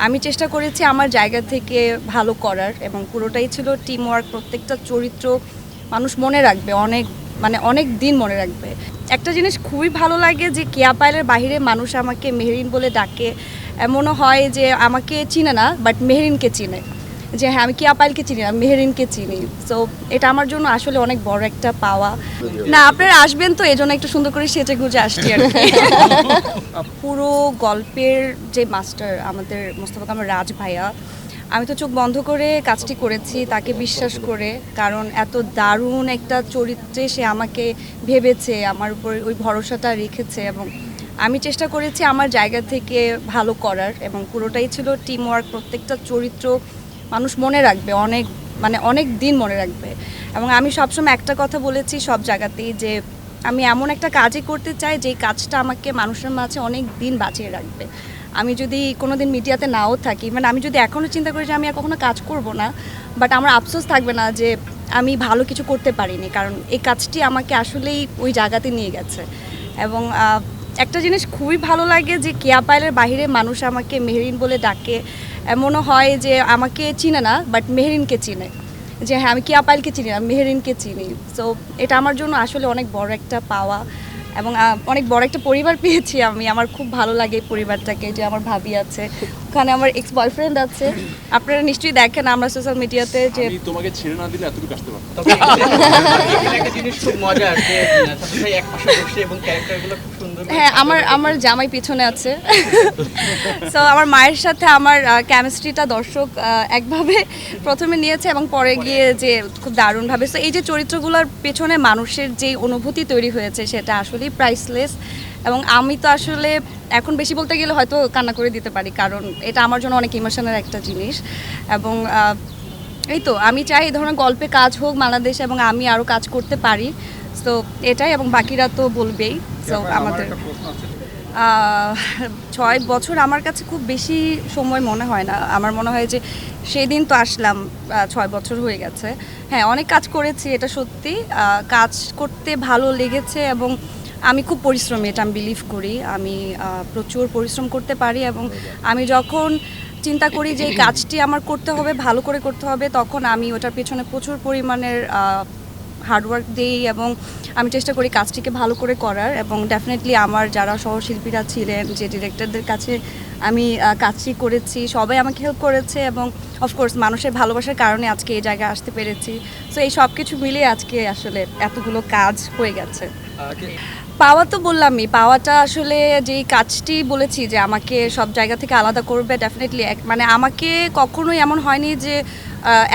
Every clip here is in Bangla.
আমি চেষ্টা করেছি আমার জায়গা থেকে ভালো করার এবং পুরোটাই ছিল টিম ওয়ার্ক। প্রত্যেকটা চরিত্র মানুষ মনে রাখবে, অনেক দিন মনে রাখবে। একটা জিনিস খুবই ভালো লাগে যে কেয়া পায়েলের বাইরে মানুষ আমাকে মেহরিন বলে ডাকে। এমনও হয় যে আমাকে চিনে না, বাট মেহরিনকে চিনে, যে হ্যাঁ আমি কেয়া পায়েলকে চিনি না, মেহরিনকে চিনি। সো এটা আমার জন্য আসলে অনেক বড় একটা পাওয়া। না, আপনারা আসবেন তো, এই জন্য একটু সুন্দর করে সেজে গুজে আসছি আর কি। পুরো গল্পের যে মাস্টার আমাদের মোস্তফা কামাল রাজ ভাইয়া, আমি তো চোখ বন্ধ করে কাজটি করেছি তাকে বিশ্বাস করে, কারণ এত দারুণ একটা চরিত্রে সে আমাকে ভেবেছে, আমার উপর ওই ভরসাটা রেখেছে এবং আমি চেষ্টা করেছি আমার জায়গা থেকে ভালো করার এবং পুরোটাই ছিল টিম ওয়ার্ক। প্রত্যেকটা চরিত্র মানুষ মনে রাখবে, অনেক দিন মনে রাখবে। এবং আমি সবসময় একটা কথা বলেছি সব জায়গাতেই, যে আমি এমন একটা কাজই করতে চাই যেই কাজটা আমাকে মানুষের মাঝে অনেক দিন বাঁচিয়ে রাখবে। আমি যদি কোনো দিন মিডিয়াতে নাও থাকি, মানে আমি যদি এখনও চিন্তা করি যে আমি আর কখনো কাজ করব না, বাট আমার আফসোস থাকবে না যে আমি ভালো কিছু করতে পারিনি, কারণ এই কাজটি আমাকে আসলেই ওই জায়গাতে নিয়ে গেছে। এবং একটা জিনিস খুবই ভালো লাগে যে কেয়া পায়েলের বাইরে মানুষ আমাকে মেহরিন বলে ডাকে। এমনও হয় যে আমাকে চিনে না, বাট মেহরিনকে চিনে, যে হ্যাঁ আমি কেয়া পায়েলকে চিনি না, মেহরিনকে চিনি। সো এটা আমার জন্য আসলে অনেক বড় একটা পাওয়া এবং অনেক বড় একটা পরিবার পেয়েছি আমি। আমার খুব ভালো লাগে এই পরিবারটাকে, যে আমার ভাবি আছে, ওখানে আমার এক্স বয়ফ্রেন্ড আছে। আপনারা নিশ্চয়ই দেখেন আমরা সোশ্যাল মিডিয়াতে যে তোমাকে ছেড়ে না দিলে এতটুকু আসতে পারতাম। একটা জিনিস খুব মজা আছে, সাথে সাথে এক পাশে বসে এবং ক্যারেক্টারগুলো খুব সুন্দর। হ্যাঁ, আমার জামাই পিছনে আছে। সো আমার মায়ের সাথে আমার কেমিস্ট্রিটা দর্শক একভাবে প্রথমে নিয়েছে এবং পরে গিয়ে যে খুব দারুণভাবে। সো এই যে চরিত্রগুলোর পেছনে মানুষের যে অনুভূতি তৈরি হয়েছে সেটা আসলেই প্রাইসলেস। এবং আমি তো আসলে এখন বেশি বলতে গেলে হয়তো কান্না করে দিতে পারি, কারণ এটা আমার জন্য অনেক ইমোশনাল একটা জিনিস। এবং এই তো আমি চাই এই ধরনের গল্পে কাজ হোক বাংলাদেশে এবং আমি আরও কাজ করতে পারি। তো এটাই, এবং বাকিরা তো বলবেই। সো আমাদের 6 বছর আমার কাছে খুব বেশি সময় মনে হয় না। আমার মনে হয় যে সেই দিন তো আসলাম, 6 বছর হয়ে গেছে। হ্যাঁ, অনেক কাজ করেছি, এটা সত্যি। কাজ করতে ভালো লেগেছে এবং আমি খুব পরিশ্রমী, এটা আমি বিলিভ করি। আমি প্রচুর পরিশ্রম করতে পারি এবং আমি যখন চিন্তা করি যে এই কাজটি আমার করতে হবে, ভালো করে করতে হবে, তখন আমি ওটার পেছনে প্রচুর পরিমাণের হার্ডওয়ার্ক দিই এবং আমি চেষ্টা করি কাজটিকে ভালো করে করার। এবং ডেফিনেটলি আমার যারা সহশিল্পীরা ছিলেন, যে ডিরেক্টরদের কাছে আমি কাজটি করেছি, সবাই আমাকে হেল্প করেছে এবং অফকোর্স মানুষের ভালোবাসার কারণে আজকে এই জায়গায় আসতে পেরেছি। সো এই সব কিছু মিলিয়ে আজকে আসলে এতগুলো কাজ হয়ে গেছে। পাওয়া তো বললামই, পাওয়াটা আসলে যেই কাজটি বলেছি যে আমাকে সব জায়গা থেকে আলাদা করবে, ডেফিনেটলি মানে আমাকে কখনোই এমন হয়নি যে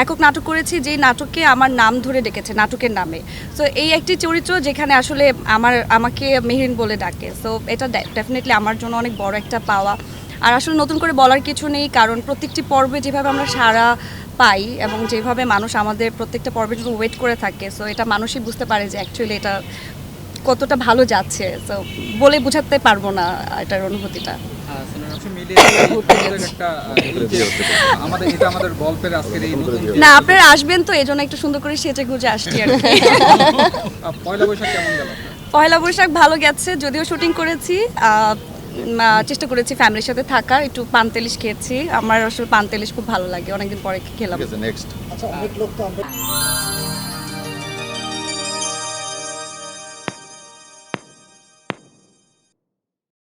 একক নাটক করেছি যেই নাটকে আমার নাম ধরে ডেকেছে নাটকের নামে। সো এই একটি চরিত্র যেখানে আসলে আমাকে মেহরিন বলে ডাকে। সো এটা ডেফিনেটলি আমার জন্য অনেক বড় একটা পাওয়া। আর আসলে নতুন করে বলার কিছু নেই, কারণ প্রত্যেকটি পর্বে যেভাবে আমরা সাড়া পাই এবং যেভাবে মানুষ আমাদের প্রত্যেকটা পর্বের জন্য ওয়েট করে থাকে, সো এটা মানুষই বুঝতে পারে যে অ্যাকচুয়ালি এটা কতটা ভালো যাচ্ছে। তো বলে বোঝাতে পারবো না এটার অনুভূতিটা। না, আপনারা আসবেন তো, এই জন্য একটু সুন্দর করে সেজে গুজে আসছি আর কি। পয়লা বৈশাখ ভালো গেছে, যদিও শুটিং করেছি, চেষ্টা করেছি ফ্যামিলির সাথে থাকার। একটু পান্তেলিশ খেয়েছি, আমার আসলে পান্তেলিশ খুব ভালো লাগে, অনেকদিন পরে খেলাম।